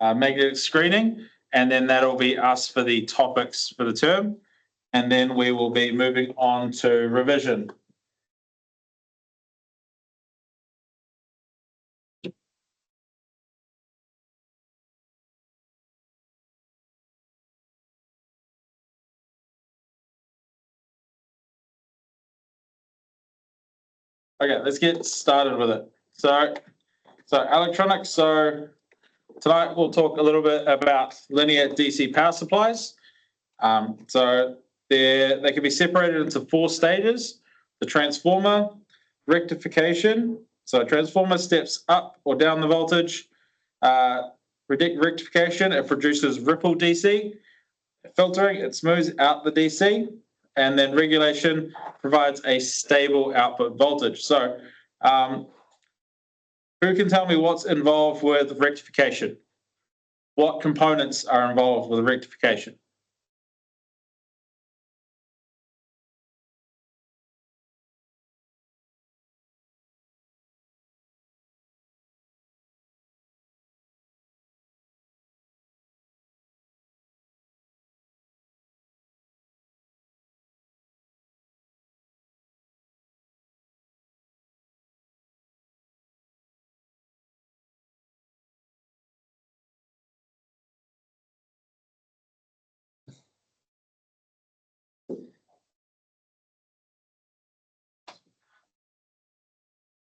magnetic screening, and then that'll be us for the topics for the term. And then we will be moving on to revision. Okay, let's get started with it. So electronics. So tonight we'll talk a little bit about linear DC power supplies. So they can be separated into 4 stages: the transformer, rectification. So a transformer steps up or down the voltage. Rectification, it produces ripple DC. Filtering, it smooths out the DC. And then regulation provides a stable output voltage. So who can tell me what's involved with rectification? What components are involved with rectification?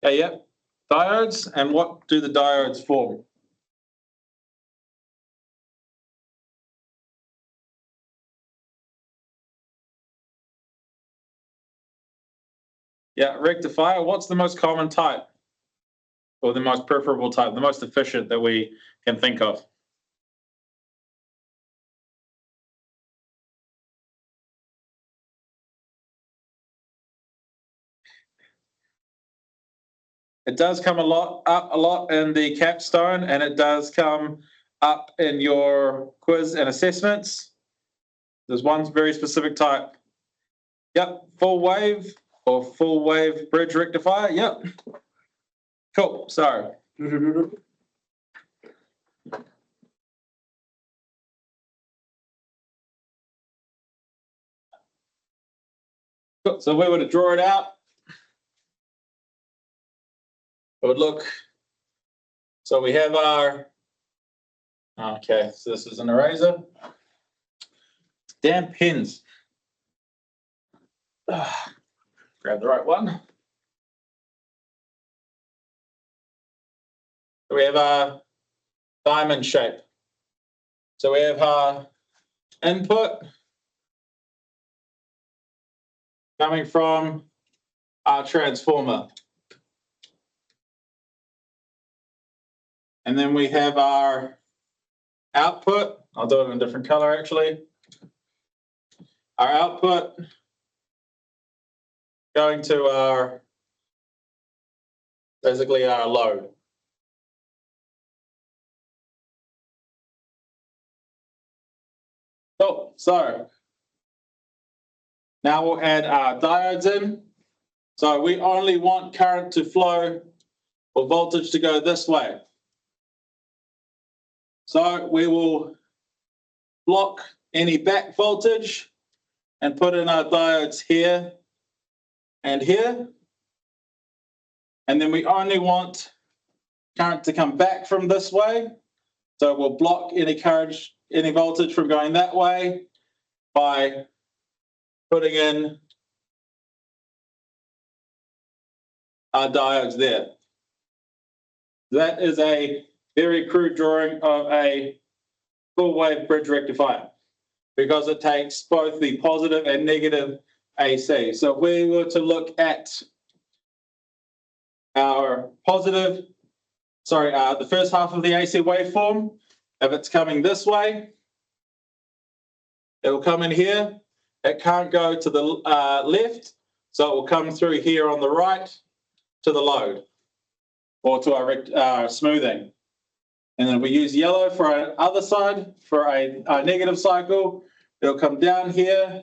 Okay, yep. Diodes, and what do the diodes form? Yeah, rectifier. What's the most common type? Or the most preferable type, the most efficient that we can think of? It does come up a lot in the capstone, and it does come up in your quiz and assessments. There's one very specific type. Yep, full wave or full wave bridge rectifier. Yep. Cool. So if we were to draw it out, it would look, so we have our, okay, so this is an eraser. Damn pins. Grab the right one. So we have our diamond shape. So we have our input coming from our transformer. And then we have our output. I'll do it in a different color, actually. Our output going to our, basically our load. Cool. So now we'll add our diodes in. So we only want current to flow or voltage to go this way. So we will block any back voltage and put in our diodes here and here. And then we only want current to come back from this way. So we'll block any current, any voltage from going that way by putting in our diodes there. That is a very crude drawing of a full wave bridge rectifier because it takes both the positive and negative AC. So if we were to look at our positive, the first half of the AC waveform, if it's coming this way, it will come in here. It can't go to the left, so it will come through here on the right to the load or to our smoothing. And then we use yellow for our other side, for a negative cycle. It'll come down here.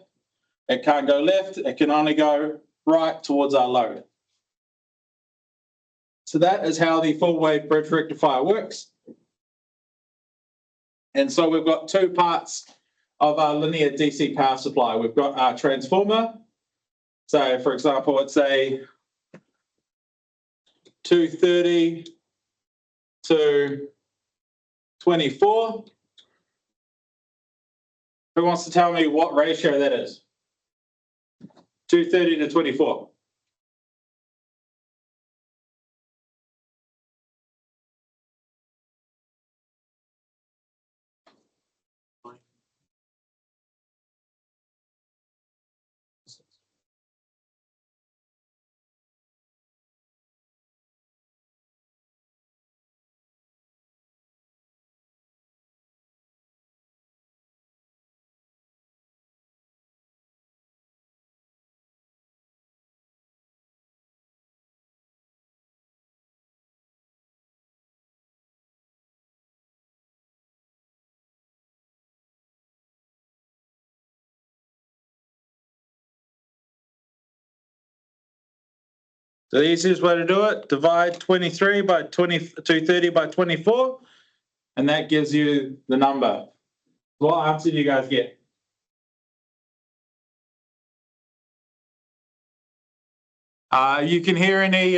It can't go left. It can only go right towards our load. So that is how the full wave bridge rectifier works. And so we've got two parts of our linear DC power supply. We've got our transformer. So for example, it's a 230 to 24. Who wants to tell me what ratio that is? 230 to 24. So the easiest way to do it, divide 23 by 230 by 24, and that gives you the number. What answer do you guys get? You can hear any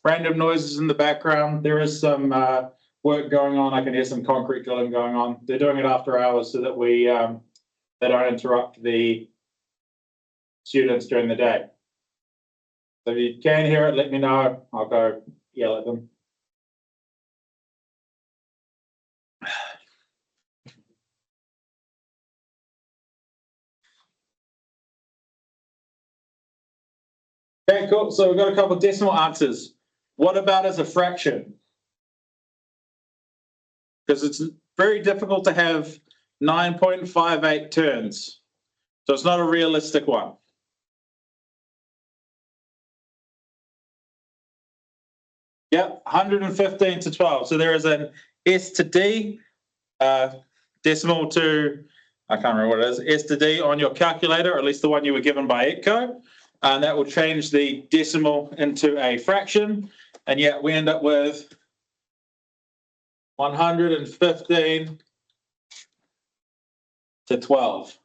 random noises in the background. There is some work going on. I can hear some concrete drilling going on. They're doing it after hours so that we they don't interrupt the students during the day. So if you can hear it, let me know. I'll go yell at them. Okay, cool. So we've got a couple of decimal answers. What about as a fraction? Because it's very difficult to have 9.58 turns. So it's not a realistic one. Yep, 115 to 12. So there is an S to D decimal to, I can't remember what it is, S to D on your calculator, or at least the one you were given by ETCO. And that will change the decimal into a fraction. And yet we end up with 115 to 12.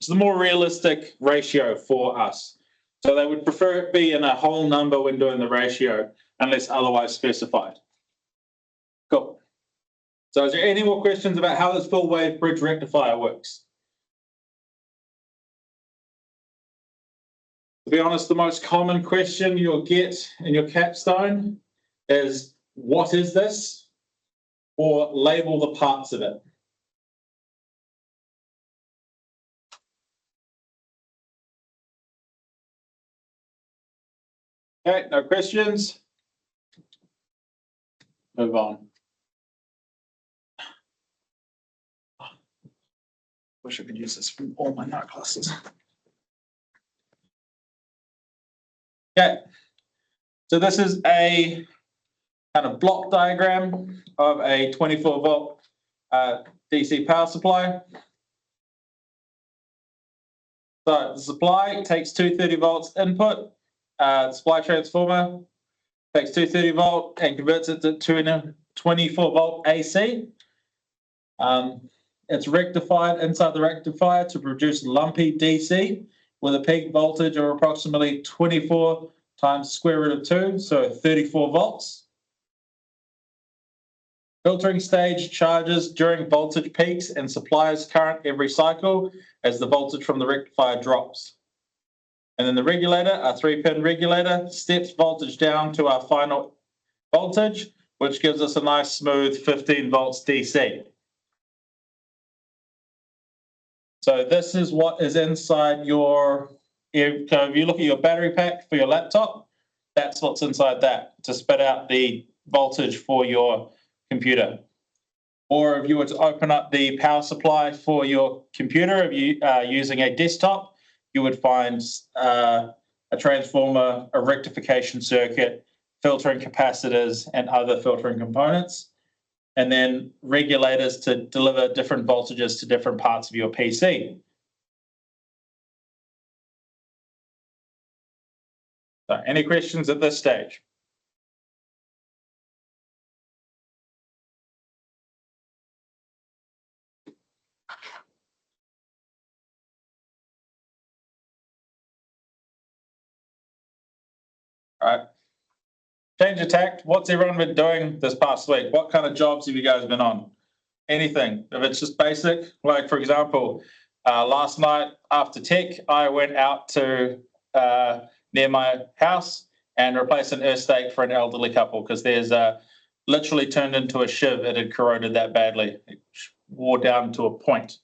It's the more realistic ratio for us. So they would prefer it be in a whole number when doing the ratio, unless otherwise specified. Cool. So is there any more questions about how this full wave bridge rectifier works? To be honest, the most common question you'll get in your capstone is, what is this? Or label the parts of it. Okay, no questions? Move on. Wish I could use this for all my night classes. Okay, so this is a kind of block diagram of a 24 volt DC power supply. So the supply takes 230 volts input, the supply transformer takes 230 volt and converts it to a 24 volt AC. It's rectified inside the rectifier to produce lumpy DC with a peak voltage of approximately 24 times square root of 2, so 34 volts. Filtering stage charges during voltage peaks and supplies current every cycle as the voltage from the rectifier drops. And then the regulator, our 3-pin regulator, steps voltage down to our final voltage, which gives us a nice smooth 15 volts DC. So this is what is inside your, if you look at your battery pack for your laptop, that's what's inside that to spit out the voltage for your computer. Or if you were to open up the power supply for your computer, if you are using a desktop, you would find a transformer, a rectification circuit, filtering capacitors, and other filtering components, and then regulators to deliver different voltages to different parts of your PC. So, any questions at this stage? All right. Change of tact. What's everyone been doing this past week? What kind of jobs have you guys been on? Anything. If it's just basic, like for example, last night after tech, I went out to near my house and replaced an earth stake for an elderly couple because there's literally turned into a shiv. It had corroded that badly. It wore down to a point.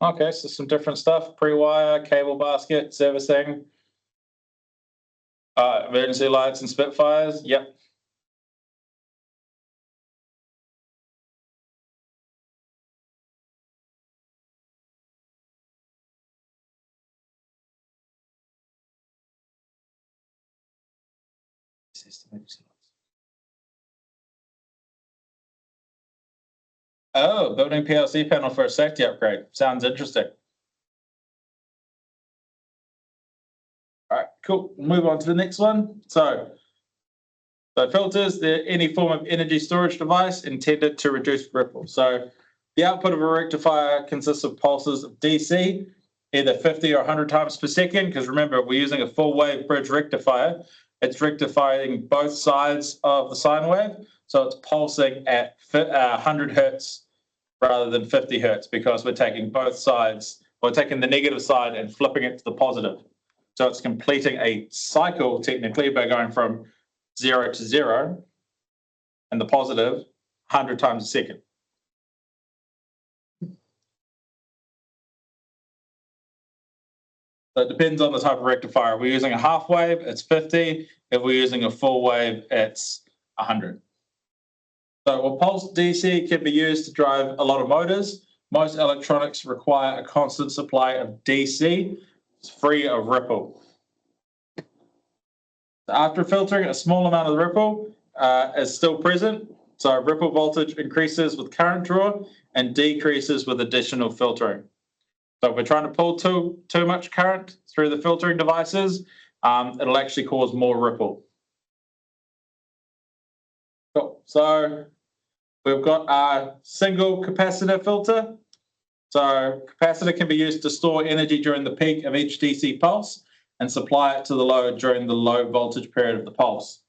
Okay, so some different stuff, pre-wire, cable basket, servicing, emergency lights and Spitfires. Yep. Oh, building PLC panel for a safety upgrade. Sounds interesting. All right, cool. We'll move on to the next one. So filters, they're any form of energy storage device intended to reduce ripple. So the output of a rectifier consists of pulses of DC, either 50 or 100 times per second, because remember, we're using a full wave bridge rectifier. It's rectifying both sides of the sine wave. So it's pulsing at 100 hertz rather than 50 hertz because we're taking both sides, we're taking the negative side and flipping it to the positive. So it's completing a cycle technically by going from 0 to 0 and the positive 100 times a second. So it depends on the type of rectifier. If we're using a half wave, it's 50. If we're using a full wave, it's 100. So a pulsed DC can be used to drive a lot of motors. Most electronics require a constant supply of DC. It's free of ripple. After filtering, a small amount of the ripple is still present. So ripple voltage increases with current draw and decreases with additional filtering. So if we're trying to pull too much current through the filtering devices, it'll actually cause more ripple. Cool. So we've got our single capacitor filter. So capacitor can be used to store energy during the peak of each DC pulse and supply it to the load during the low voltage period of the pulse.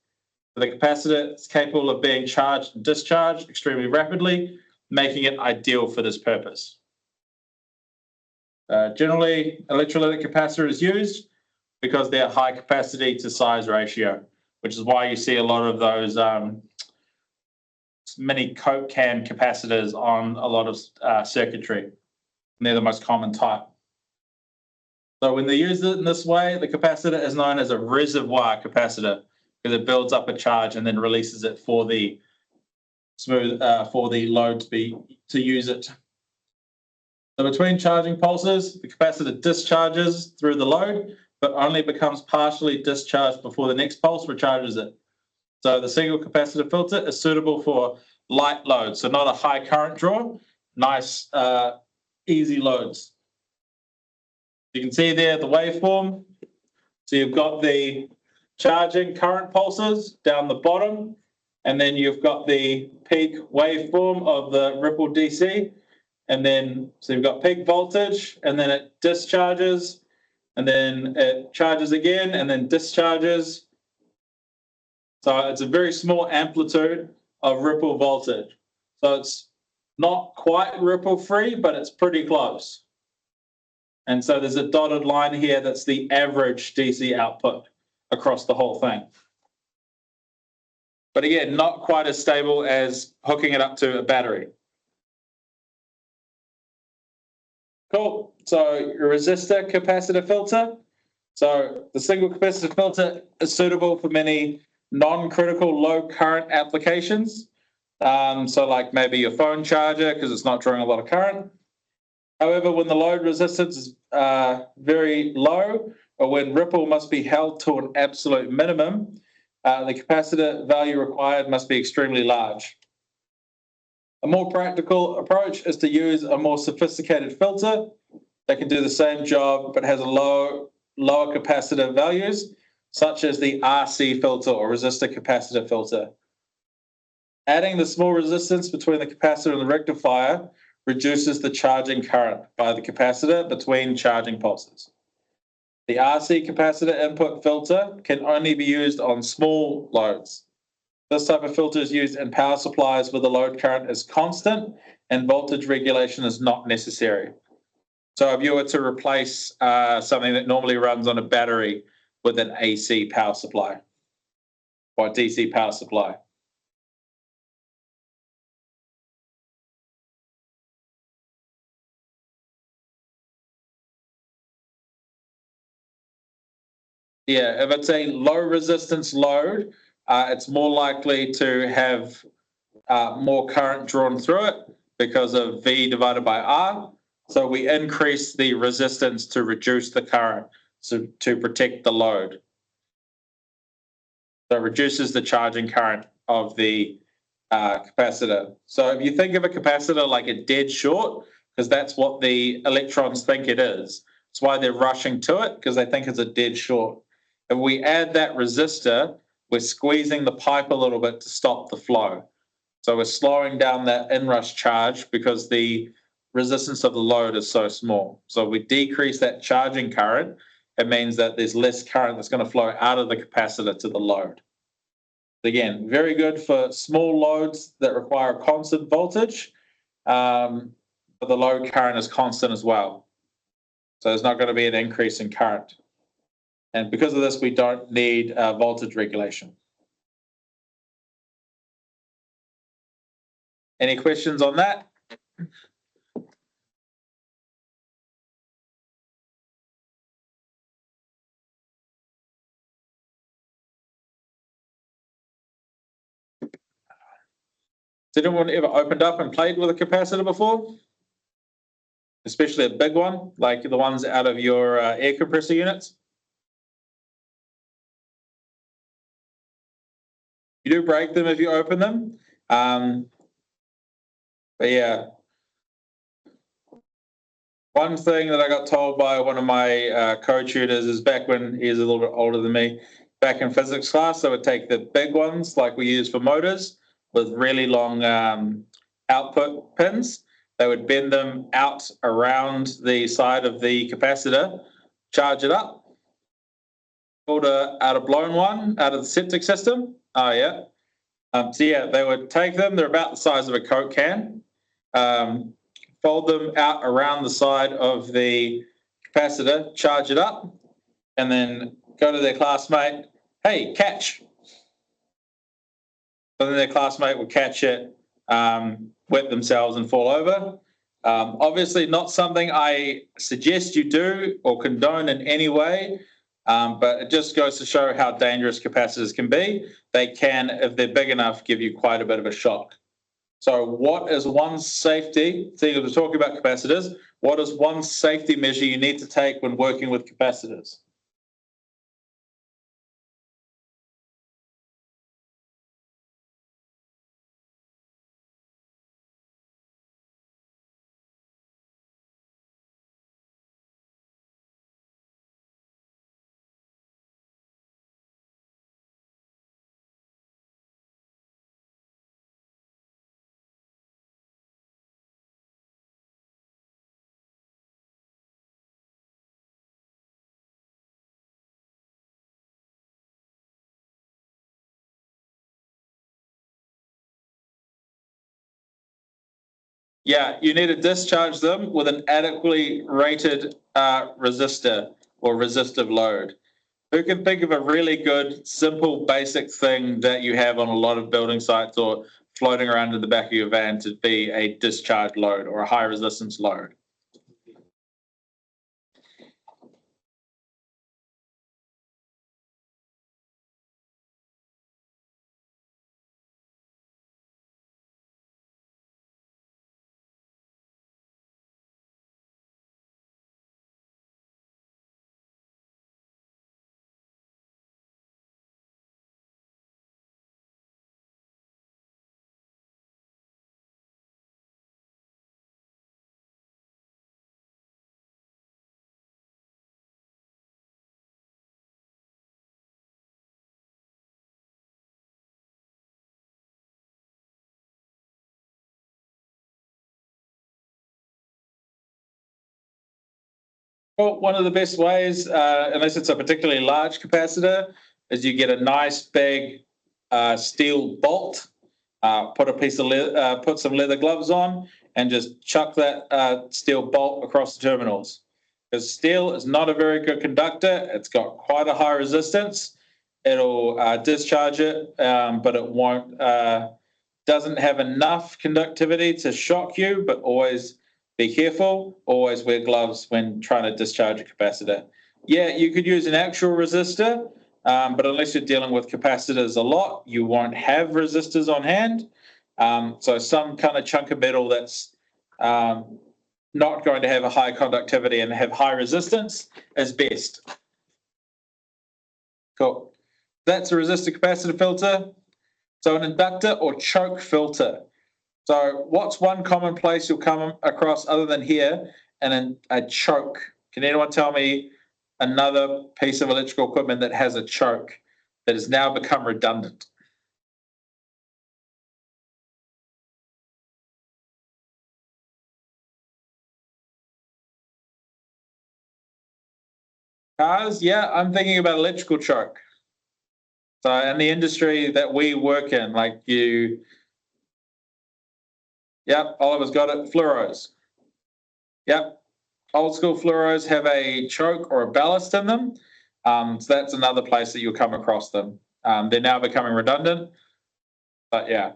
The capacitor is capable of being charged and discharged extremely rapidly, making it ideal for this purpose. Generally, electrolytic capacitor is used because they're high capacity to size ratio, which is why you see a lot of those mini Coke can capacitors on a lot of circuitry. And they're the most common type. So when they use it in this way, the capacitor is known as a reservoir capacitor because it builds up a charge and then releases it for the load to use it. So between charging pulses, the capacitor discharges through the load, but only becomes partially discharged before the next pulse recharges it. So the single capacitor filter is suitable for light loads, so not a high current draw, nice, easy loads. You can see there the waveform. So you've got the charging current pulses down the bottom, and then you've got the peak waveform of the ripple DC. And then, so you've got peak voltage, and then it discharges, and then it charges again, and then discharges. So it's a very small amplitude of ripple voltage. So it's not quite ripple free, but it's pretty close. And so there's a dotted line here that's the average DC output across the whole thing. But again, not quite as stable as hooking it up to a battery. Cool. So resistor capacitor filter. So the single capacitor filter is suitable for many non-critical low current applications. So like maybe your phone charger because it's not drawing a lot of current. However, when the load resistance is very low, or when ripple must be held to an absolute minimum, the capacitor value required must be extremely large. A more practical approach is to use a more sophisticated filter that can do the same job but has a lower capacitor values, such as the RC filter or resistor capacitor filter. Adding the small resistance between the capacitor and the rectifier reduces the charging current by the capacitor between charging pulses. The RC capacitor input filter can only be used on small loads. This type of filter is used in power supplies where the load current is constant and voltage regulation is not necessary. So if you were to replace something that normally runs on a battery with an AC power supply or a DC power supply. Yeah, if it's a low resistance load, it's more likely to have more current drawn through it because of V divided by R. So we increase the resistance to reduce the current, so to protect the load. So it reduces the charging current of the capacitor. So if you think of a capacitor like a dead short, because that's what the electrons think it is. That's why they're rushing to it, because they think it's a dead short. If we add that resistor, we're squeezing the pipe a little bit to stop the flow. So we're slowing down that inrush charge because the resistance of the load is so small. So if we decrease that charging current, it means that there's less current that's going to flow out of the capacitor to the load. Again, very good for small loads that require a constant voltage, but the load current is constant as well. So there's not going to be an increase in current. And because of this, we don't need voltage regulation. Any questions on that? Has anyone ever opened up and played with a capacitor before? Especially a big one, like the ones out of your air compressor units? You do break them if you open them. But yeah. One thing that I got told by one of my co-tutors is back when he was a little bit older than me, back in physics class, they would take the big ones like we use for motors with really long output pins. They would bend them out around the side of the capacitor, charge it up, pulled out a blown one out of the septic system. Oh, yeah. So, yeah, they would take them. They're about the size of a Coke can. Fold them out around the side of the capacitor, charge it up, and then go to their classmate, hey, catch. So then their classmate would catch it, wet themselves and fall over. Obviously not something I suggest you do or condone in any way, but it just goes to show how dangerous capacitors can be. They can, if they're big enough, give you quite a bit of a shock. So what is one safety, we're talking about capacitors, what is one safety measure you need to take when working with capacitors? Yeah, you need to discharge them with an adequately rated resistor or resistive load. Who can think of a really good, simple, basic thing that you have on a lot of building sites or floating around in the back of your van to be a discharge load or a high resistance load? Well, one of the best ways, unless it's a particularly large capacitor, is you get a nice big steel bolt, put some leather gloves on, and just chuck that steel bolt across the terminals. Because steel is not a very good conductor. It's got quite a high resistance. It'll discharge it, but it won't. Doesn't have enough conductivity to shock you, but always be careful. Always wear gloves when trying to discharge a capacitor. Yeah, you could use an actual resistor, but unless you're dealing with capacitors a lot, you won't have resistors on hand. So some kind of chunk of metal that's not going to have a high conductivity and have high resistance is best. Cool. That's a resistor capacitor filter. So an inductor or choke filter. So what's one common place you'll come across other than here and a choke? Can anyone tell me another piece of electrical equipment that has a choke that has now become redundant? Cars, yeah, I'm thinking about electrical choke. So in the industry that we work in, like yep, Oliver's got it, fluoros. Yep, old school fluoros have a choke or a ballast in them. So that's another place that you'll come across them. They're now becoming redundant, but yeah,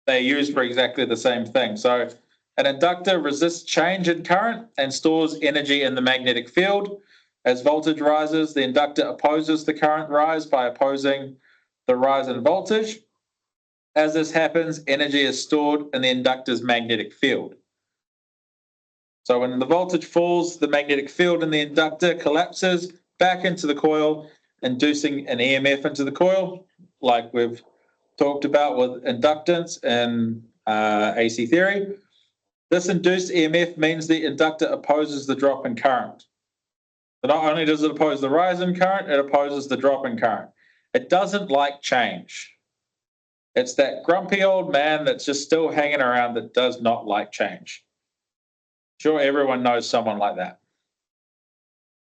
they're used for exactly the same thing. So an inductor resists change in current and stores energy in the magnetic field. As voltage rises, the inductor opposes the current rise by opposing the rise in voltage. As this happens, energy is stored in the inductor's magnetic field. So when the voltage falls, the magnetic field in the inductor collapses back into the coil, inducing an EMF into the coil, like we've talked about with inductance and AC theory. This induced EMF means the inductor opposes the drop in current. So not only does it oppose the rise in current, it opposes the drop in current. It doesn't like change. It's that grumpy old man that's just still hanging around that does not like change. Sure, everyone knows someone like that.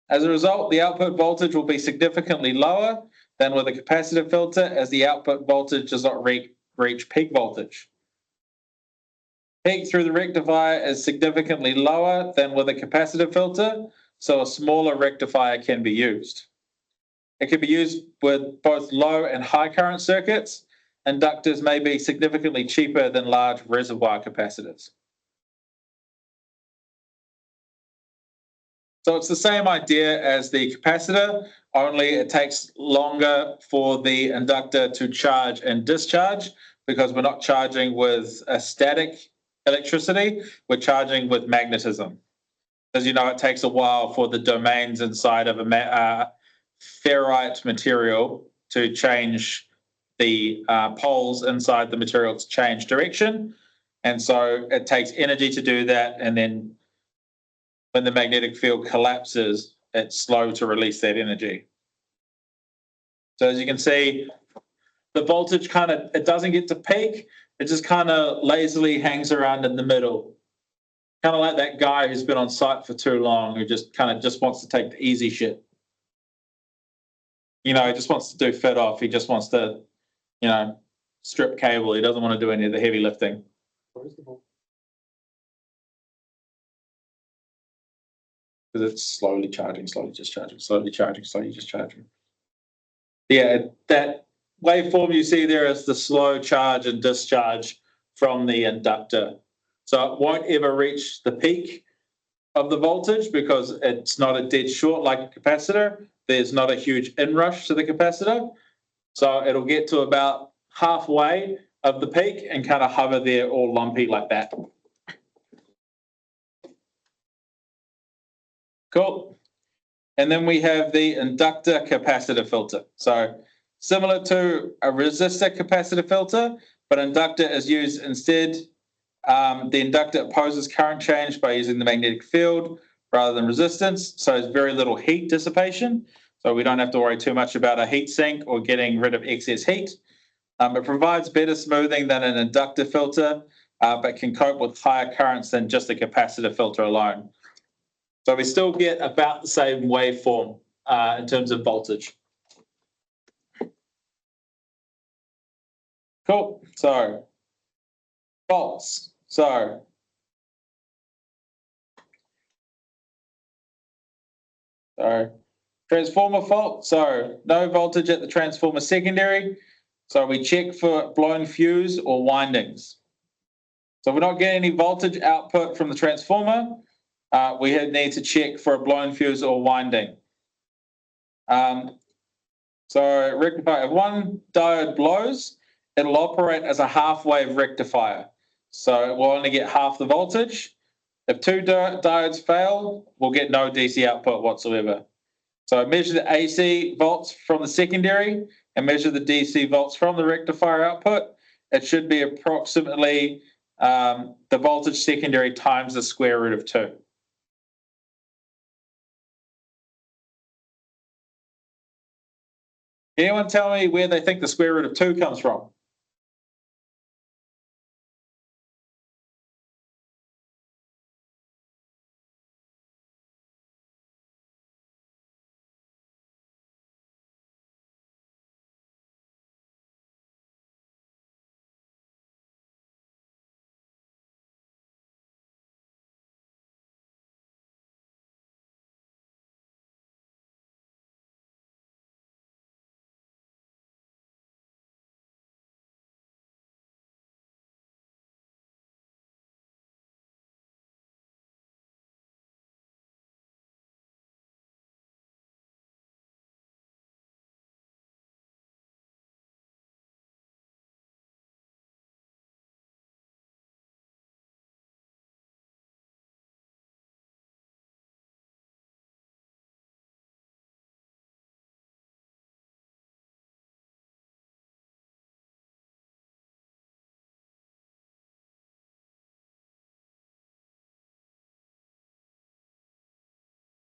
As a result, the output voltage will be significantly lower than with a capacitive filter, as the output voltage does not reach peak voltage. Peak through the rectifier is significantly lower than with a capacitive filter, so a smaller rectifier can be used. It can be used with both low and high current circuits. Inductors may be significantly cheaper than large reservoir capacitors. So it's the same idea as the capacitor, only it takes longer for the inductor to charge and discharge because we're not charging with a static electricity, we're charging with magnetism. As you know, it takes a while for the domains inside of a ferrite material to change the poles inside the material to change direction. And so it takes energy to do that. And then when the magnetic field collapses, it's slow to release that energy. So as you can see, the voltage it doesn't get to peak. It just kind of lazily hangs around in the middle. Kind of like that guy who's been on site for too long, who just wants to take the easy shit. He just wants to do fit off. He just wants to, strip cable. He doesn't want to do any of the heavy lifting. Because it's slowly charging, slowly discharging, slowly charging, slowly discharging. Yeah, that waveform you see there is the slow charge and discharge from the inductor. So it won't ever reach the peak of the voltage because it's not a dead short like a capacitor. There's not a huge inrush to the capacitor. So it'll get to about halfway of the peak and kind of hover there all lumpy like that. Cool. And then we have the inductor capacitor filter. So similar to a resistor capacitor filter, but inductor is used instead. The inductor opposes current change by using the magnetic field rather than resistance. So there's very little heat dissipation. So we don't have to worry too much about a heat sink or getting rid of excess heat. It provides better smoothing than an inductor filter, but can cope with higher currents than just a capacitor filter alone. So we still get about the same waveform in terms of voltage. Cool. So volts. So transformer fault. So no voltage at the transformer secondary. So we check for blown fuse or windings. So if we're not getting any voltage output from the transformer, we need to check for a blown fuse or winding. So rectifier, if one diode blows, it'll operate as a half-wave rectifier. So we'll only get half the voltage. If two diodes fail, we'll get no DC output whatsoever. So measure the AC volts from the secondary and measure the DC volts from the rectifier output. It should be approximately the voltage secondary times the square root of 2. Anyone tell me where they think the square root of 2 comes from?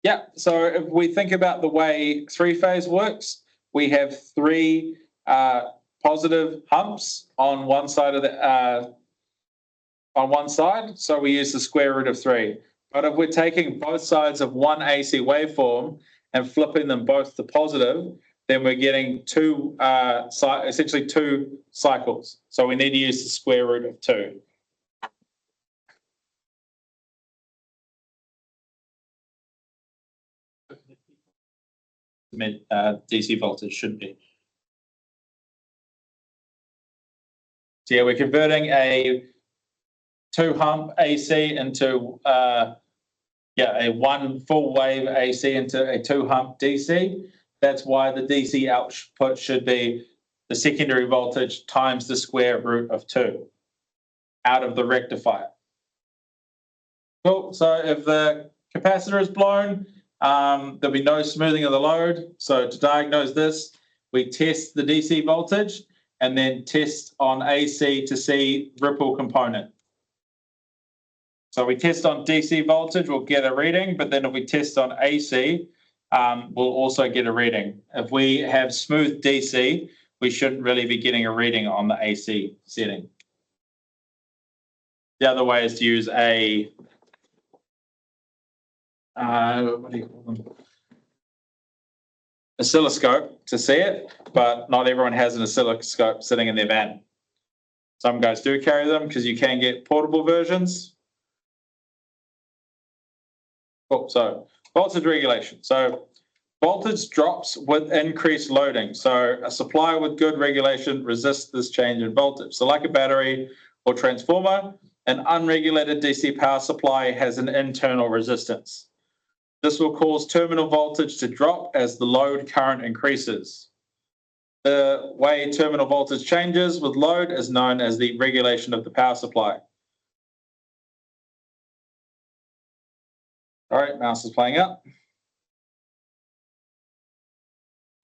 Yeah, so if we think about the way three-phase works, we have three positive humps on one side of the so we use the square root of 3. But if we're taking both sides of one AC waveform and flipping them both to positive, then we're getting essentially two cycles. So we need to use the square root of 2. DC voltage should be. So yeah, we're converting a 2-hump AC into a 1 full wave AC into a 2-hump DC. That's why the DC output should be the secondary voltage times the square root of 2 out of the rectifier. Cool. So if the capacitor is blown, there'll be no smoothing of the load. So to diagnose this, we test the DC voltage and then test on AC to see ripple component. So we test on DC voltage, we'll get a reading, but then if we test on AC, we'll also get a reading. If we have smooth DC, we shouldn't really be getting a reading on the AC setting. The other way is to use a what do you call them? Oscilloscope to see it, but not everyone has an oscilloscope sitting in their van. Some guys do carry them because you can get portable versions. Cool. So voltage regulation. So voltage drops with increased loading. So a supply with good regulation resists this change in voltage. So like a battery or transformer, an unregulated DC power supply has an internal resistance. This will cause terminal voltage to drop as the load current increases. The way terminal voltage changes with load is known as the regulation of the power supply. All right, mouse is playing out.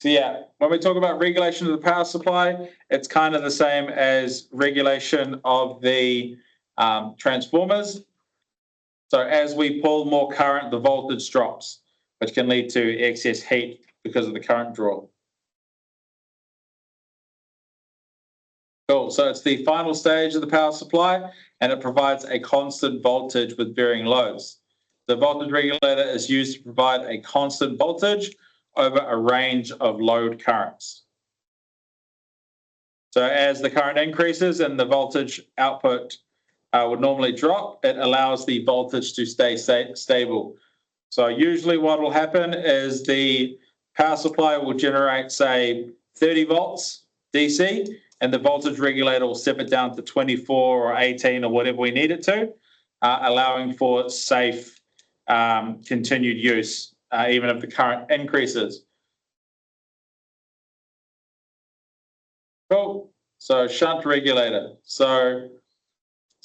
So yeah, when we talk about regulation of the power supply, it's kind of the same as regulation of the transformers. So as we pull more current, the voltage drops, which can lead to excess heat because of the current draw. Cool. So it's the final stage of the power supply, and it provides a constant voltage with varying loads. The voltage regulator is used to provide a constant voltage over a range of load currents. So as the current increases and the voltage output would normally drop, it allows the voltage to stay stable. So usually what will happen is the power supply will generate, say, 30 volts DC, and the voltage regulator will step it down to 24 or 18 or whatever we need it to, allowing for safe continued use, even if the current increases. Cool. So shunt regulator. So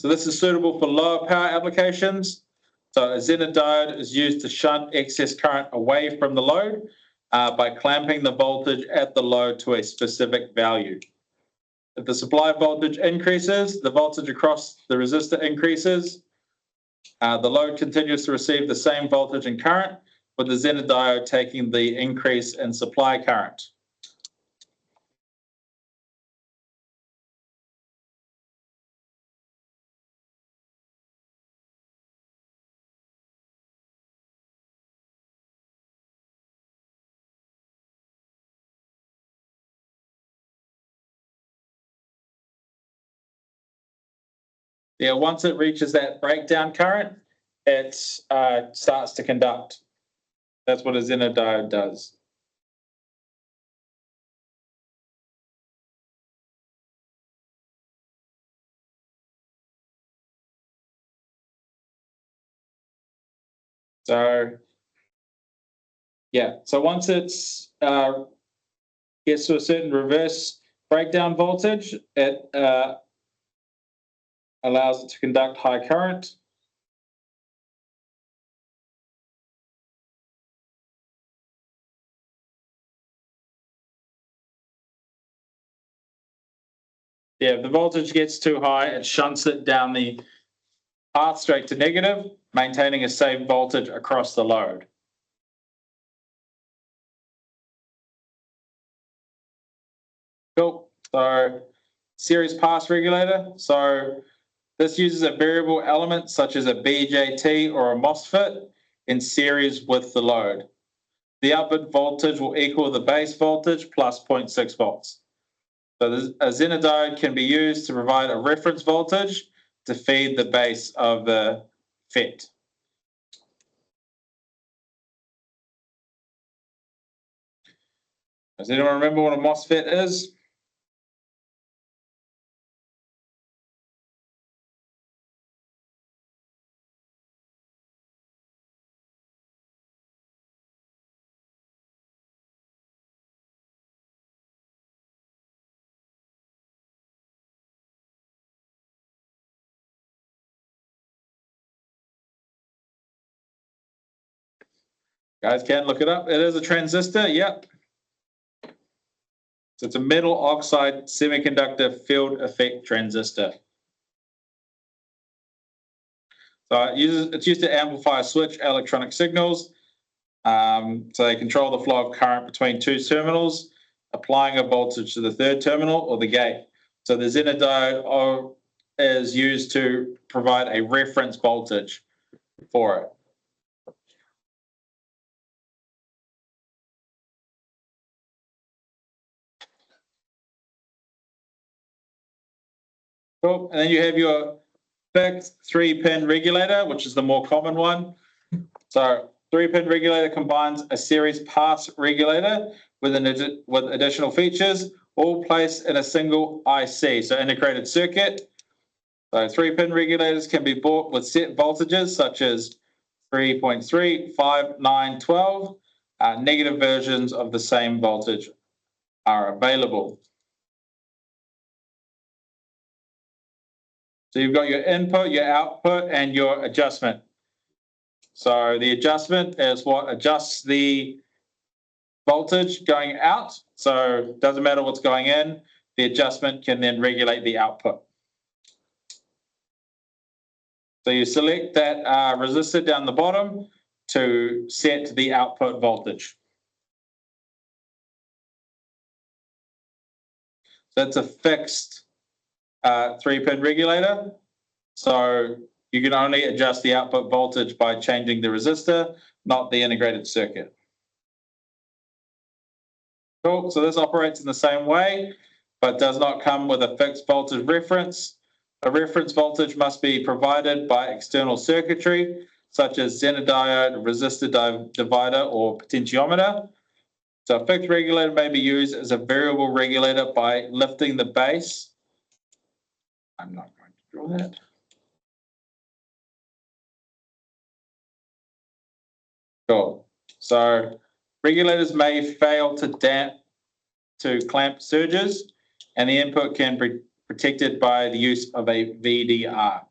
this is suitable for lower power applications. So a Zener diode is used to shunt excess current away from the load by clamping the voltage at the load to a specific value. If the supply voltage increases, the voltage across the resistor increases. The load continues to receive the same voltage and current, with the Zener diode taking the increase in supply current. Yeah, once it reaches that breakdown current, it starts to conduct. That's what a Zener diode does. So, yeah, so once it's gets to a certain reverse breakdown voltage, it allows it to conduct high current. Yeah, if the voltage gets too high, it shunts it down the path straight to negative, maintaining a safe voltage across the load. Cool. So series pass regulator. So this uses a variable element such as a BJT or a MOSFET in series with the load. The output voltage will equal the base voltage plus 0.6 volts. So a Zener diode can be used to provide a reference voltage to feed the base of the FET. Does anyone remember what a MOSFET is? Guys can look it up. It is a transistor. Yep. So it's a metal oxide semiconductor field effect transistor. So it's used to amplify switch electronic signals. So they control the flow of current between two terminals, applying a voltage to the third terminal or the gate. So the Zener diode is used to provide a reference voltage for it. Cool. And then you have your fixed 3-pin regulator, which is the more common one. So 3-pin regulator combines a series pass regulator with additional features, all placed in a single IC, so integrated circuit. So 3-pin regulators can be bought with set voltages such as 3.3, 5, 9, 12. Negative versions of the same voltage are available. So you've got your input, your output, and your adjustment. So the adjustment is what adjusts the voltage going out. So it doesn't matter what's going in, the adjustment can then regulate the output. So you select that resistor down the bottom to set the output voltage. That's a fixed 3-pin regulator. So You can only adjust the output voltage by changing the resistor, not the integrated circuit. Cool. So this operates in the same way, but does not come with a fixed voltage reference. A reference voltage must be provided by external circuitry, such as Zener diode, resistor divider, or potentiometer. So a fixed regulator may be used as a variable regulator by lifting the base. I'm not going to draw that. Cool. So regulators may fail to clamp surges, and the input can be protected by the use of a VDR.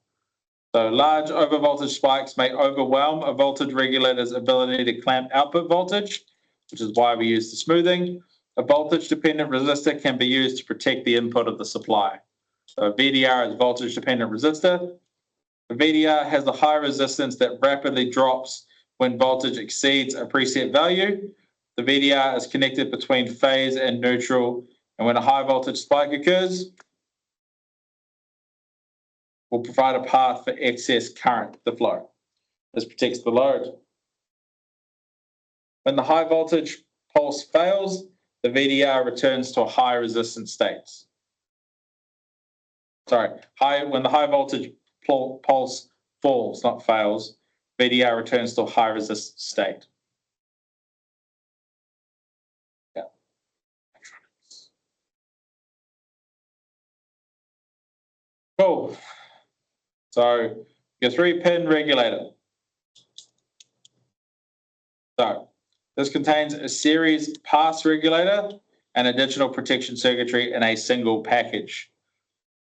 So large overvoltage spikes may overwhelm a voltage regulator's ability to clamp output voltage, which is why we use the smoothing. A voltage-dependent resistor can be used to protect the input of the supply. So VDR is voltage-dependent resistor. The VDR has a high resistance that rapidly drops when voltage exceeds a preset value. The VDR is connected between phase and neutral, and when a high voltage spike occurs, will provide a path for excess current to flow. This protects the load. When the high voltage pulse fails, the VDR returns to a high resistance state. When the high voltage pulse falls, not fails, VDR returns to a high resistance state. Yeah. Cool. So your 3-pin regulator. So this contains a series pass regulator and additional protection circuitry in a single package.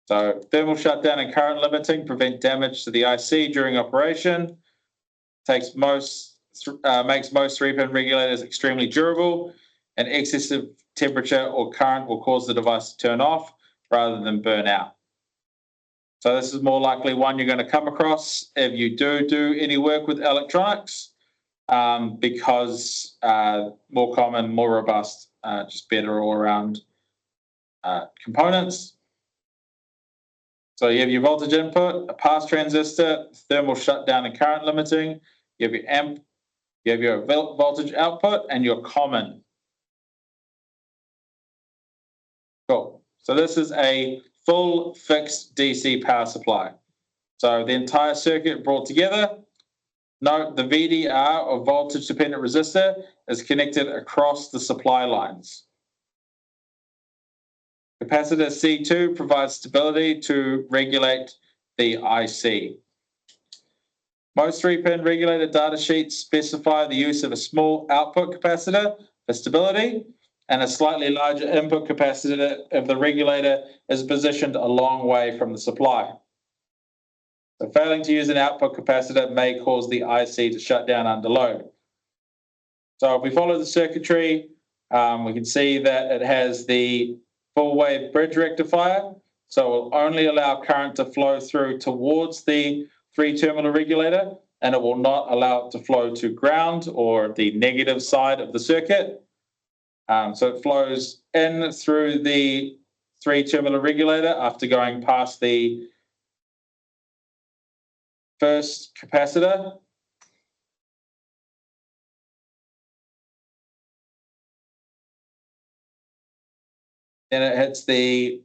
So thermal shutdown and current limiting prevent damage to the IC during operation. Makes most 3-pin regulators extremely durable, and excessive temperature or current will cause the device to turn off rather than burn out. So this is more likely one you're going to come across if you do any work with electronics, because more common, more robust, just better all around components. So you have your voltage input, a pass transistor, thermal shutdown and current limiting. You have your amp, you have your voltage output, and your common. Cool. So this is a full fixed DC power supply. So the entire circuit brought together. Note the VDR, or voltage dependent resistor, is connected across the supply lines. Capacitor C2 provides stability to regulate the IC. Most 3-pin regulator data sheets specify the use of a small output capacitor for stability and a slightly larger input capacitor if the regulator is positioned a long way from the supply. So failing to use an output capacitor may cause the IC to shut down under load. So if we follow the circuitry, we can see that it has the full wave bridge rectifier. So it will only allow current to flow through towards the 3-terminal regulator, and it will not allow it to flow to ground or the negative side of the circuit. So it flows in through the 3-terminal regulator after going past the first capacitor. Then it hits the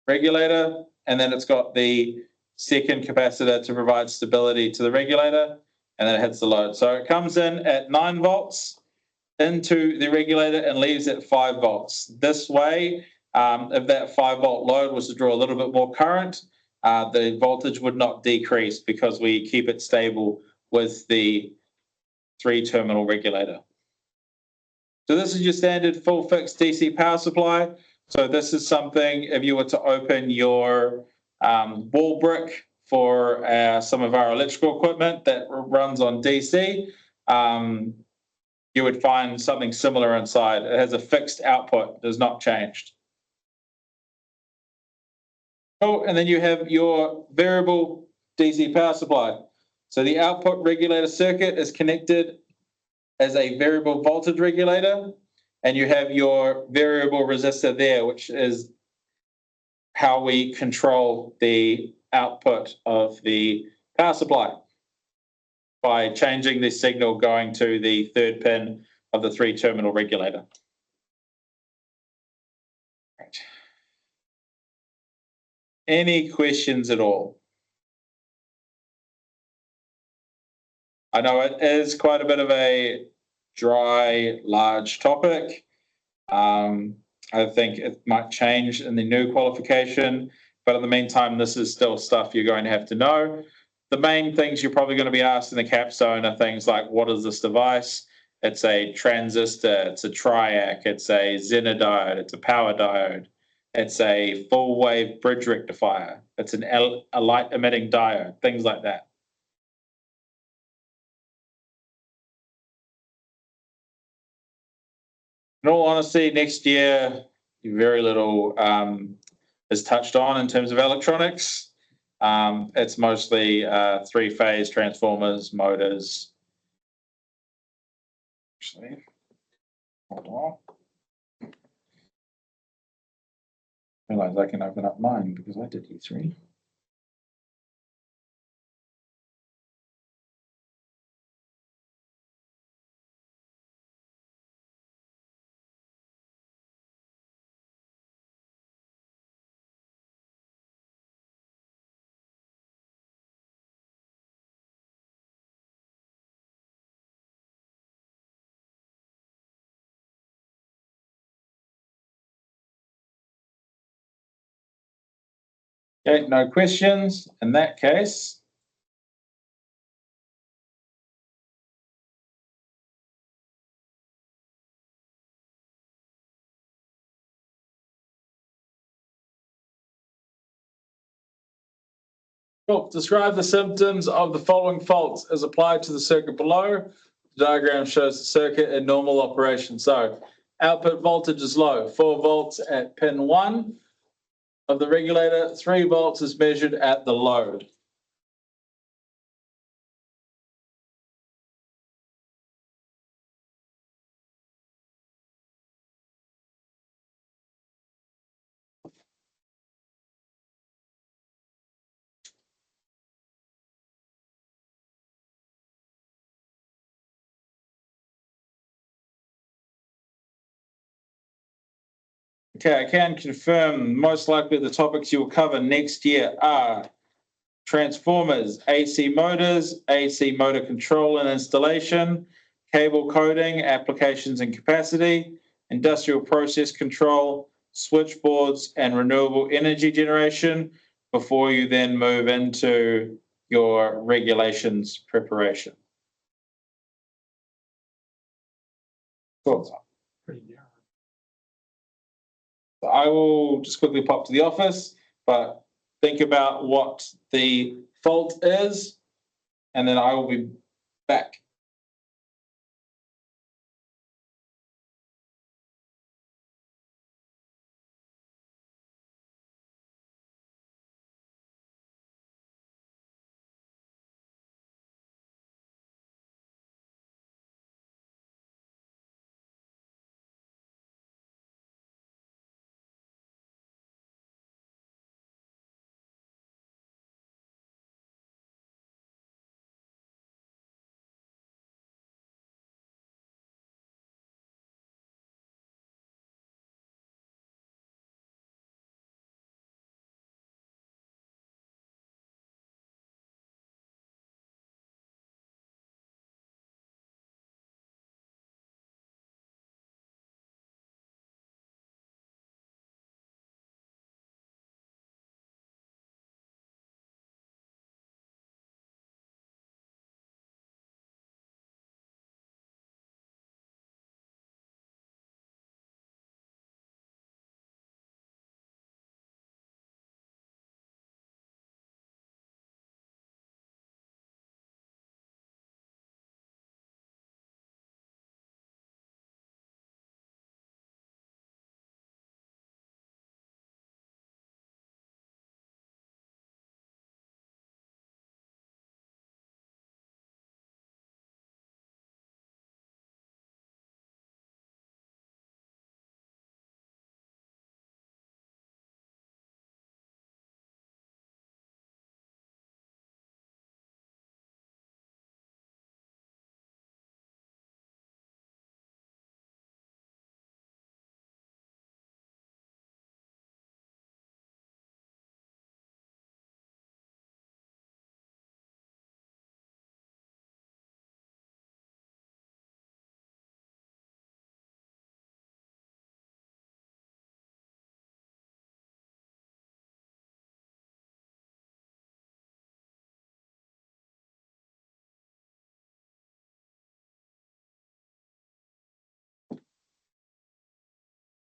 regulator, and then it's got the second capacitor to provide stability to the regulator, and then it hits the load. So it comes in at 9 volts into the regulator and leaves at 5 volts. This way, if that 5-volt load was to draw a little bit more current, the voltage would not decrease because we keep it stable with the 3-terminal regulator. So this is your standard full fixed DC power supply. So this is something, if you were to open your wall brick for some of our electrical equipment that runs on DC, you would find something similar inside. It has a fixed output, does not changed. Oh, and then you have your variable DC power supply. So the output regulator circuit is connected as a variable voltage regulator, and you have your variable resistor there, which is how we control the output of the power supply by changing the signal going to the third pin of the 3-terminal regulator. Right. Any questions at all? I know it is quite a bit of a dry, large topic. I think it might change in the new qualification, but in the meantime, this is still stuff you're going to have to know. The main things you're probably going to be asked in the capstone are things like, what is this device? It's a transistor, it's a triac, it's a Zener diode, it's a power diode, it's a full wave bridge rectifier, it's a light emitting diode, things like that. In all honesty, next year, very little is touched on in terms of electronics. It's mostly 3-phase transformers, motors. Actually, hold on. I realize I can open up mine because I did E3. Okay, no questions. In that case, cool. Describe the symptoms of the following faults as applied to the circuit below. The diagram shows the circuit in normal operation. So output voltage is low, 4 volts at pin 1 of the regulator, 3 volts is measured at the load. Okay, I can confirm most likely the topics you will cover next year are transformers, AC motors, AC motor control and installation, cable coding, applications and capacity, industrial process control, switchboards, and renewable energy generation before you then move into your regulations preparation. Cool. I will just quickly pop to the office, but think about what the fault is, and then I will be back.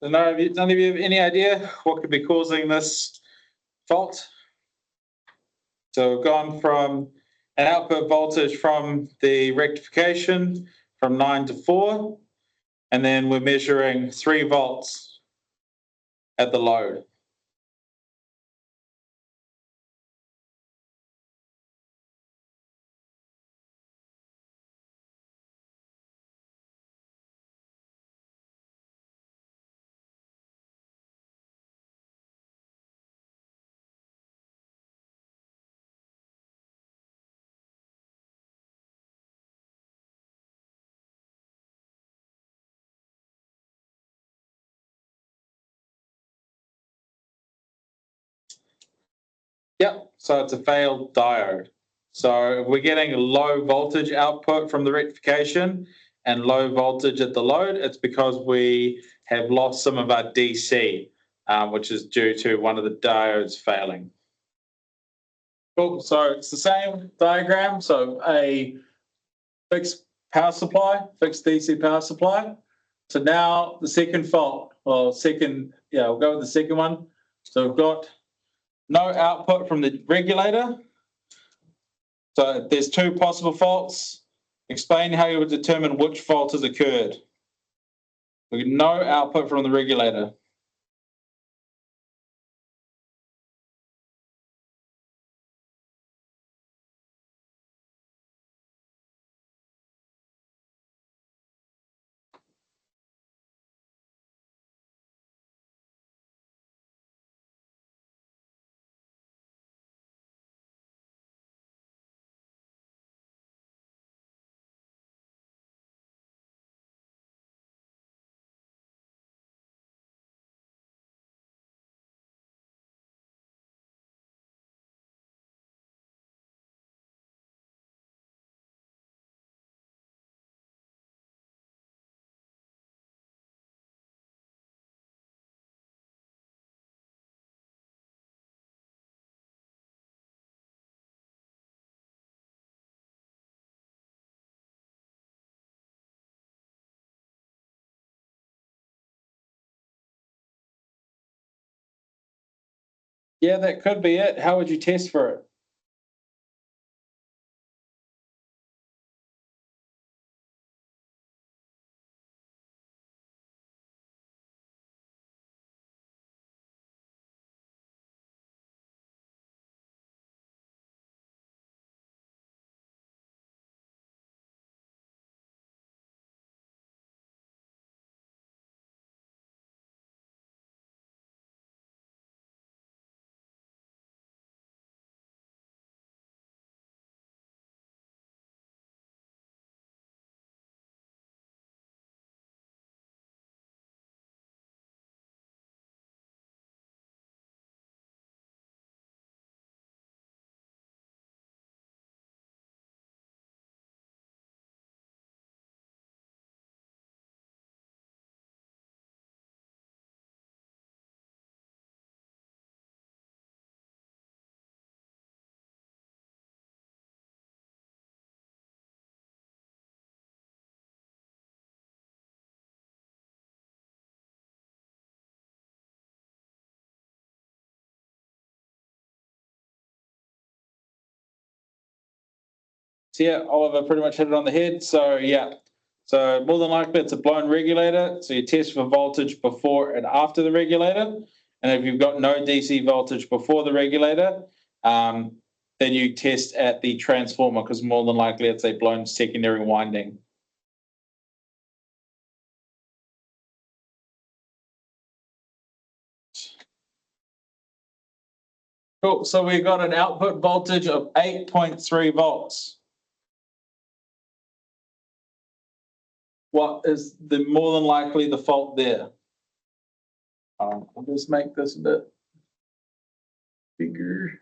None of you have any idea what could be causing this fault? So we've gone from an output voltage from the rectification from 9 to 4, and then we're measuring 3 volts at the load. Yep, so it's a failed diode. So if we're getting a low voltage output from the rectification and low voltage at the load, it's because we have lost some of our DC, which is due to one of the diodes failing. Cool, so it's the same diagram. So a fixed power supply, fixed DC power supply. So now the second fault, or we'll go with the second one. So we've got no output from the regulator. So there's 2 possible faults. Explain how you would determine which fault has occurred. We get no output from the regulator. Yeah, that could be it. How would you test for it? So yeah, Oliver pretty much hit it on the head. So yeah, so more than likely it's a blown regulator. So you test for voltage before and after the regulator. And if you've got no DC voltage before the regulator, then you test at the transformer because more than likely it's a blown secondary winding. Cool. So we've got an output voltage of 8.3 volts. What is the more than likely the fault there? I'll just make this a bit bigger.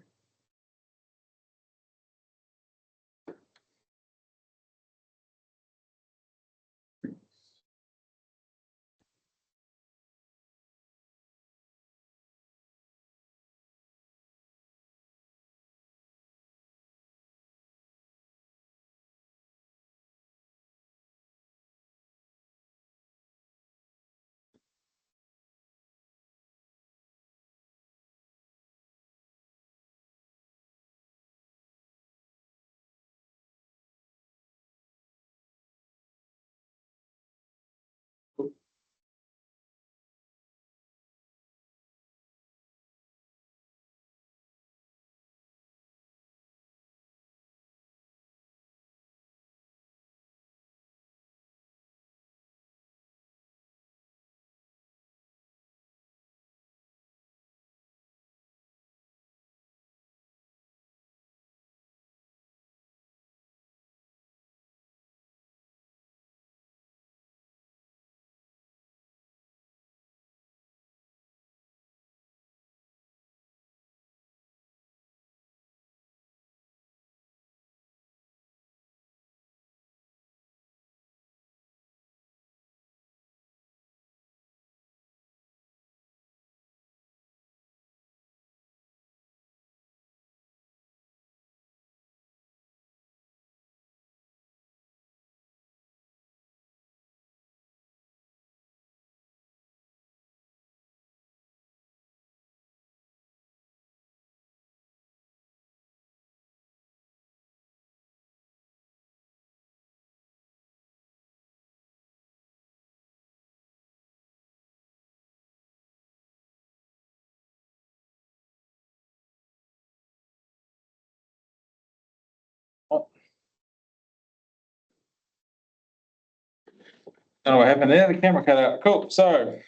Don't know what happened there. The camera cut out. Cool. So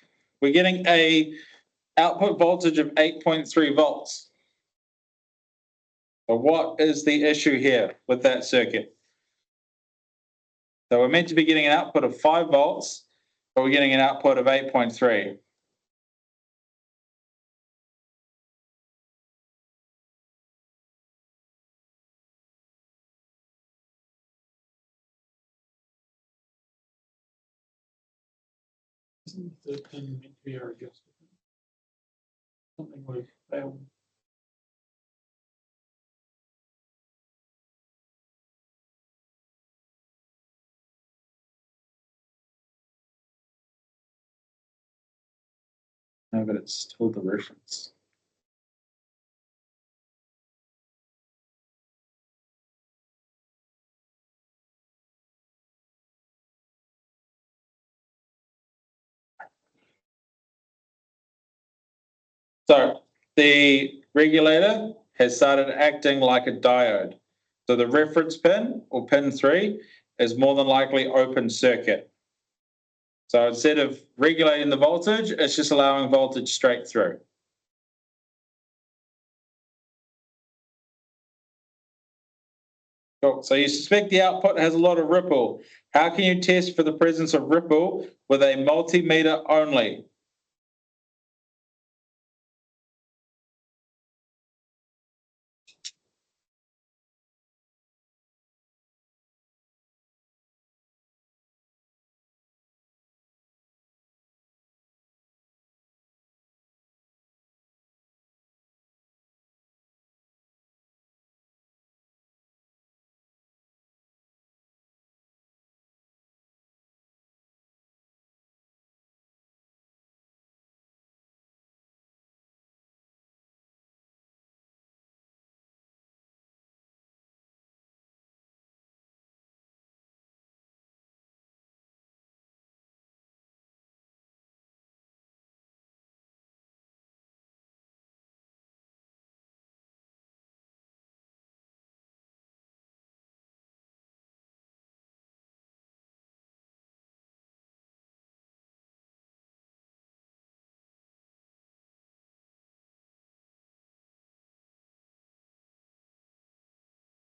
we're getting a output voltage of 8.3 volts. But what is the issue here with that circuit? So we're meant to be getting an output of 5 volts, but we're getting an output of 8.3. Isn't the pin meant to be adjusted? Something would have failed. No, but it's still the reference. So the regulator has started acting like a diode. So the reference pin, or pin 3, is more than likely open circuit. So instead of regulating the voltage, it's just allowing voltage straight through. Cool. So you suspect the output has a lot of ripple. How can you test for the presence of ripple with a multimeter only?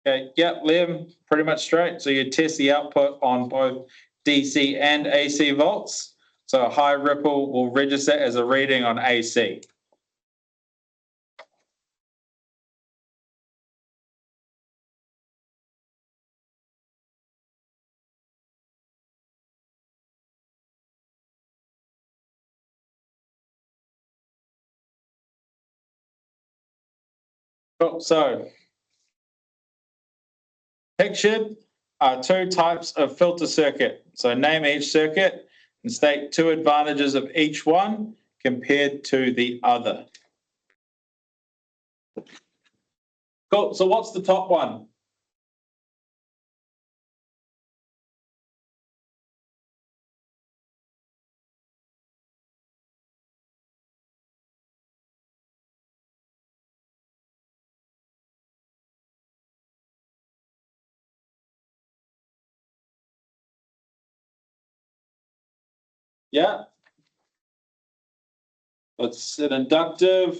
Okay, yep, Liam, pretty much straight. So you test the output on both DC and AC volts. So a high ripple will register as a reading on AC. Cool. So pictured are two types of filter circuit. So name each circuit and state two advantages of each one compared to the other. Cool. So what's the top one? Yeah. It's an inductive.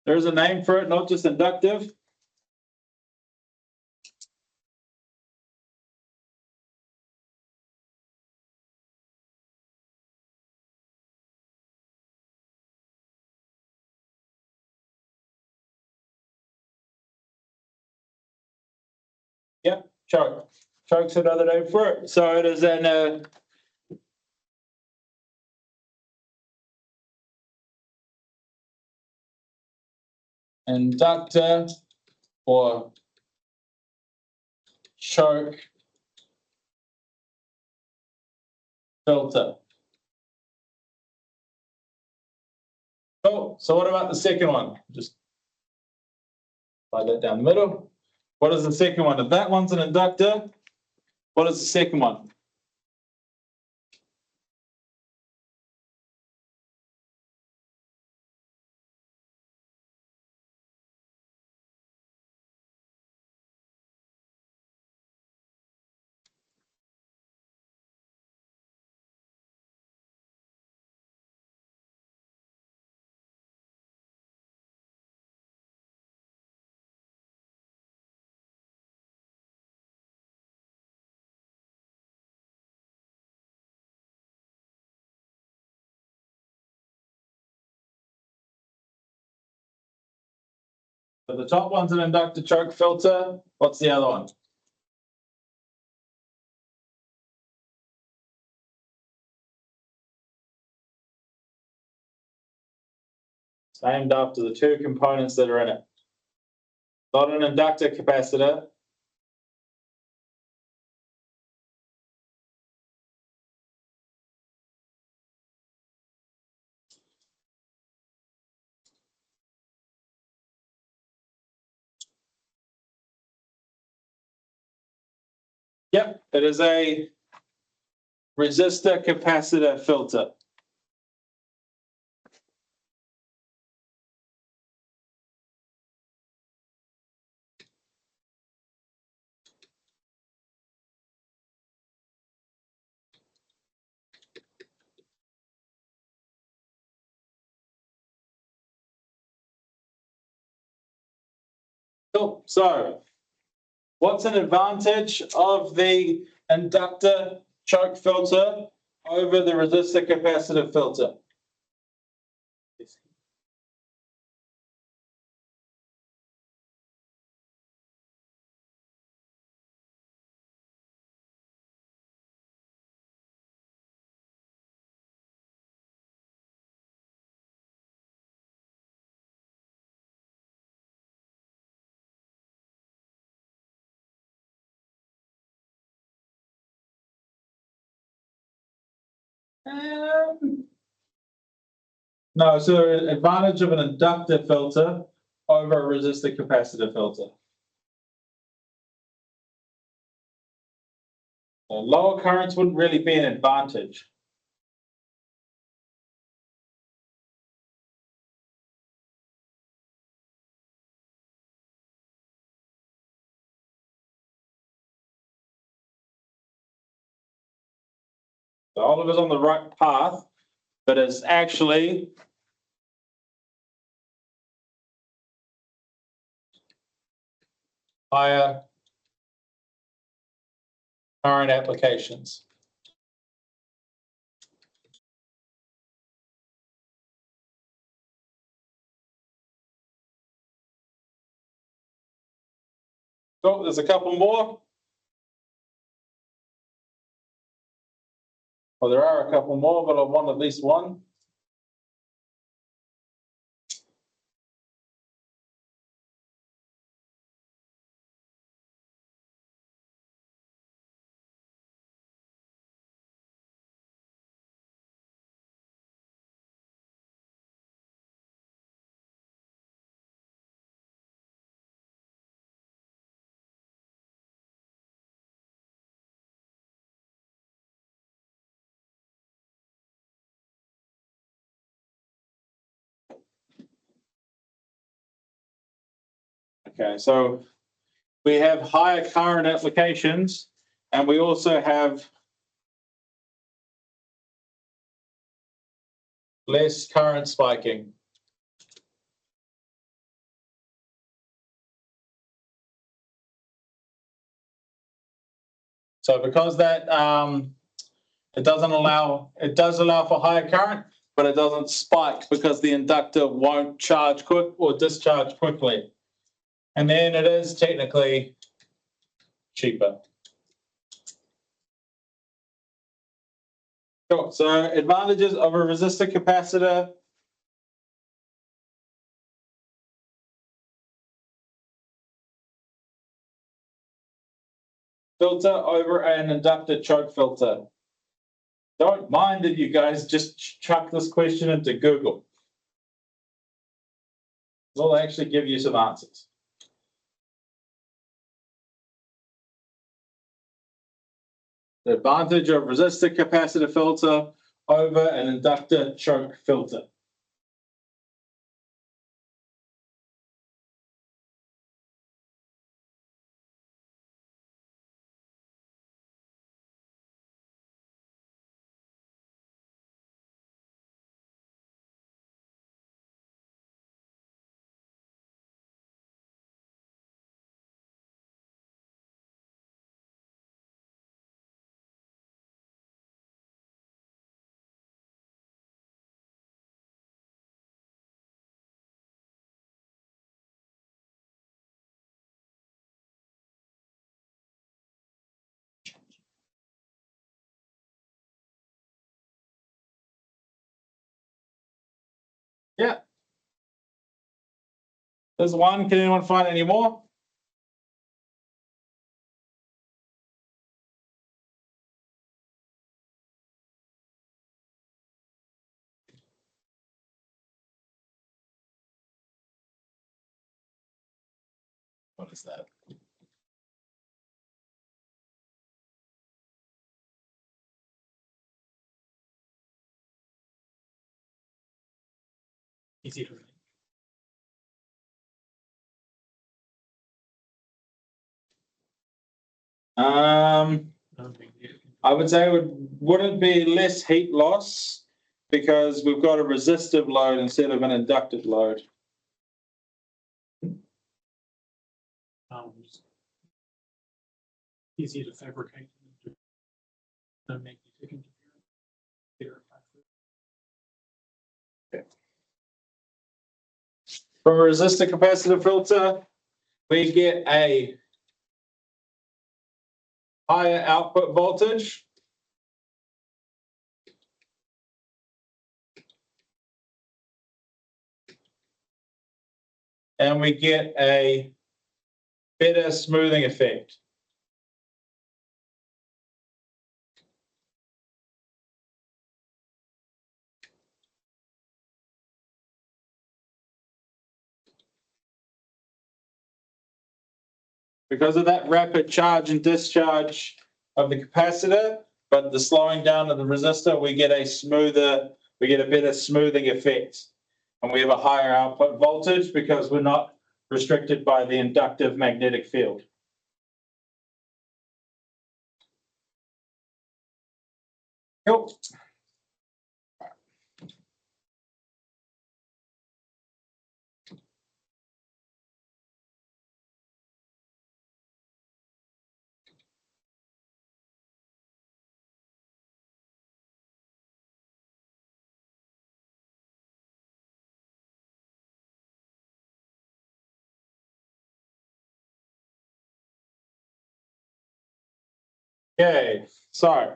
There's a name for it, not just inductive. Yeah, choke. Choke's another name for it. So it is an inductor or choke filter. Cool. So what about the second one? Just slide that down the middle. What is the second one? If that one's an inductor, what is the second one? So the top one's an inductor choke filter. What's the other one? It's named after the two components that are in it. Not an inductor capacitor. Yep, it is a resistor capacitor filter. Cool. So, what's an advantage of the inductor choke filter over the resistor capacitor filter? No, so advantage of an inductor filter over a resistor capacitor filter. Lower currents wouldn't really be an advantage. So Oliver's on the right path, but it's actually higher current applications. So there's a couple more. Well, there are a couple more, but I want at least one. Okay, so we have higher current applications, and we also have less current spiking. So because that it does allow for higher current, but it doesn't spike because the inductor won't charge quick or discharge quickly. And then it is technically cheaper. Sure. So advantages of a resistor capacitor. Filter over an inductor choke filter. Don't mind if you guys just chuck this question into Google. It'll actually give you some answers. The advantage of resistor capacitor filter over an inductor choke filter. Yeah. There's one. Can anyone find any more? What is that? Easy to read. Non-magnetic. I would say wouldn't be less heat loss because we've got a resistive load instead of an inductive load. Easy to fabricate. Non-magnetic interference. From a resistor capacitor filter, we get a higher output voltage. And we get a better smoothing effect. Because of that rapid charge and discharge of the capacitor, but the slowing down of the resistor, we get a better smoothing effect. And we have a higher output voltage because we're not restricted by the inductive magnetic field. Cool. Okay, so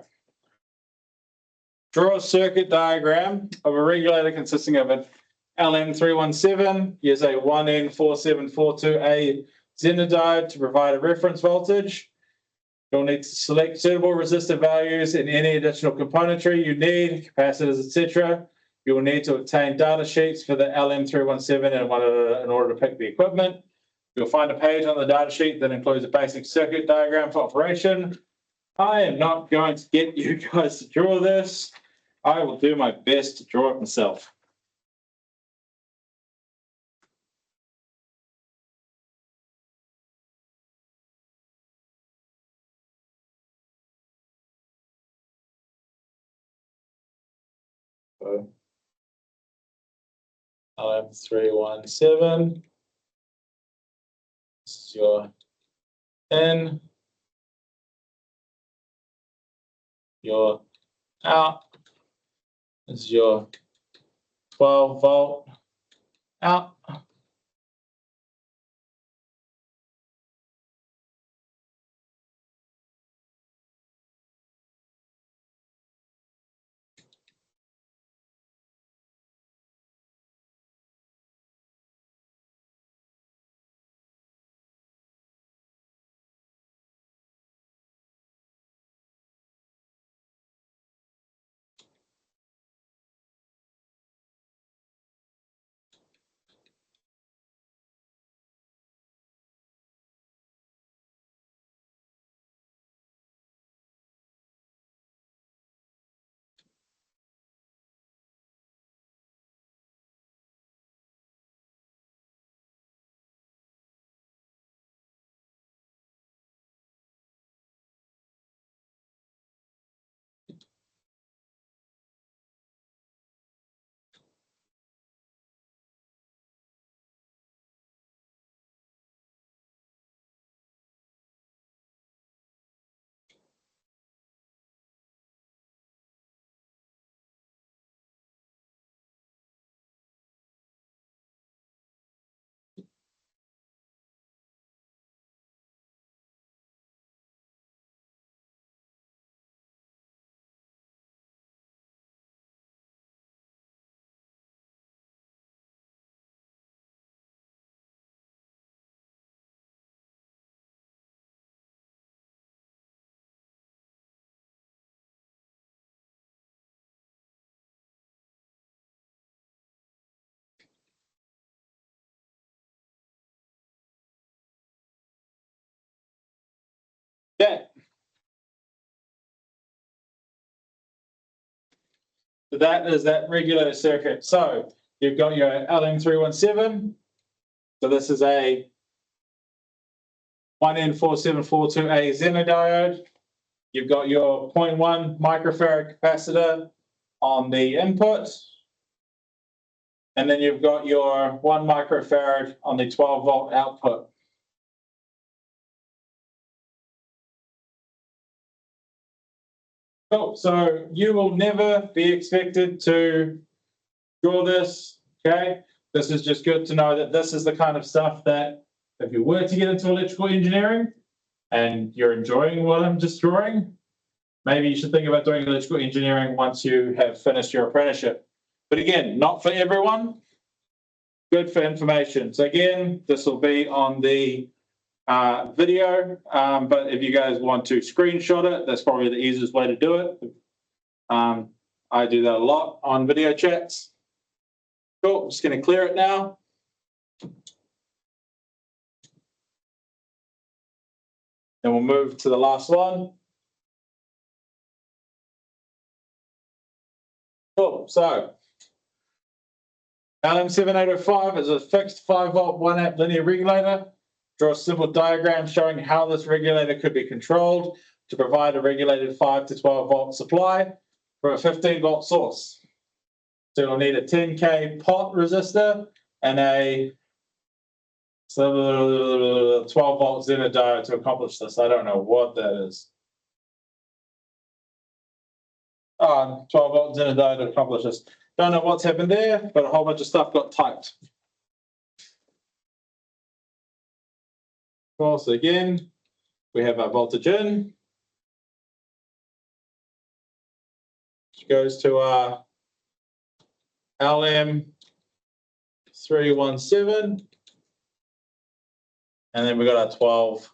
draw a circuit diagram of a regulator consisting of an LM317. Use a 1N4742A Zener diode to provide a reference voltage. You'll need to select suitable resistor values and any additional componentry you need, capacitors, etc. You will need to obtain data sheets for the LM317 in order to pick the equipment. You'll find a page on the data sheet that includes a basic circuit diagram for operation. I am not going to get you guys to draw this. I will do my best to draw it myself. So, LM317. This is your in, your out. This is your 12-volt out. Okay. So that is that regulator circuit. So you've got your LM317. So this is a 1N4742A Zener diode. You've got your 0.1 microfarad capacitor on the input. And then you've got your 1 microfarad on the 12-volt output. Cool. So you will never be expected to draw this, okay? This is just good to know that this is the kind of stuff that if you were to get into electrical engineering and you're enjoying what I'm just drawing, maybe you should think about doing electrical engineering once you have finished your apprenticeship. But again, not for everyone. Good for information. So again, this will be on the video, but if you guys want to screenshot it, that's probably the easiest way to do it. I do that a lot on video chats. Cool, I'm just going to clear it now. Then we'll move to the last one. Cool, so LM7805 is a fixed 5-volt 1-amp linear regulator. Draw a simple diagram showing how this regulator could be controlled to provide a regulated 5 to 12-volt supply for a 15-volt source. So you'll need a 10K pot resistor and a 12-volt Zener diode to accomplish this. I don't know what that is. 12-volt Zener diode to accomplish this. Don't know what's happened there, but a whole bunch of stuff got typed. Of course, again, we have our voltage in, which goes to our LM317, and then we got our 12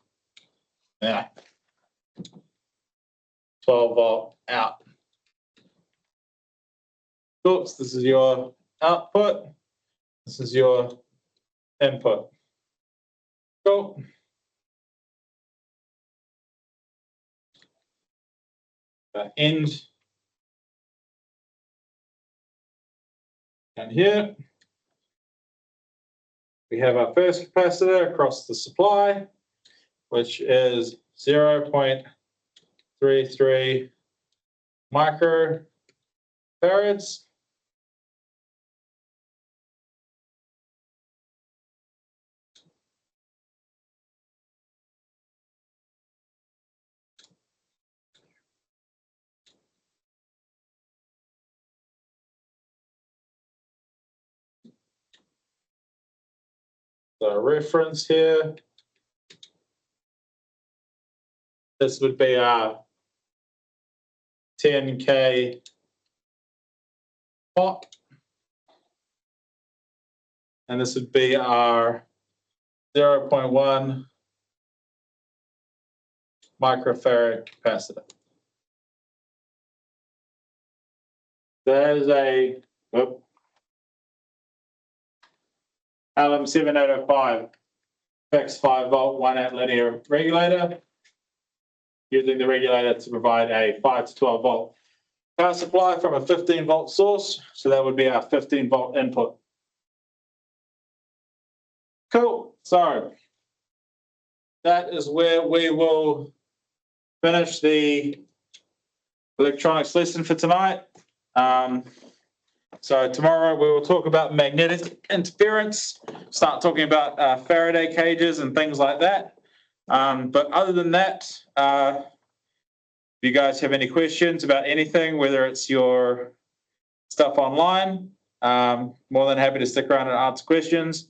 volt out. Oops, this is your output. This is your input. Cool. End. And here we have our first capacitor across the supply, which is 0.33 microfarads. The reference here, this would be our 10K pot, and this would be our 0.1 microfarad capacitor. That is a LM7805 fixed 5-volt 1-amp linear regulator, using the regulator to provide a 5 to 12-volt power supply from a 15-volt source. So that would be our 15-volt input. Cool. So that is where we will finish the electronics lesson for tonight. So tomorrow we will talk about magnetic interference, start talking about Faraday cages and things like that. But other than that, if you guys have any questions about anything, whether it's your stuff online, more than happy to stick around and answer questions.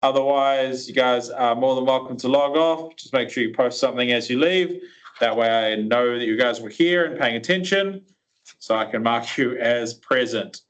Otherwise, you guys are more than welcome to log off. Just make sure you post something as you leave. That way I know that you guys were here and paying attention, so I can mark you as present.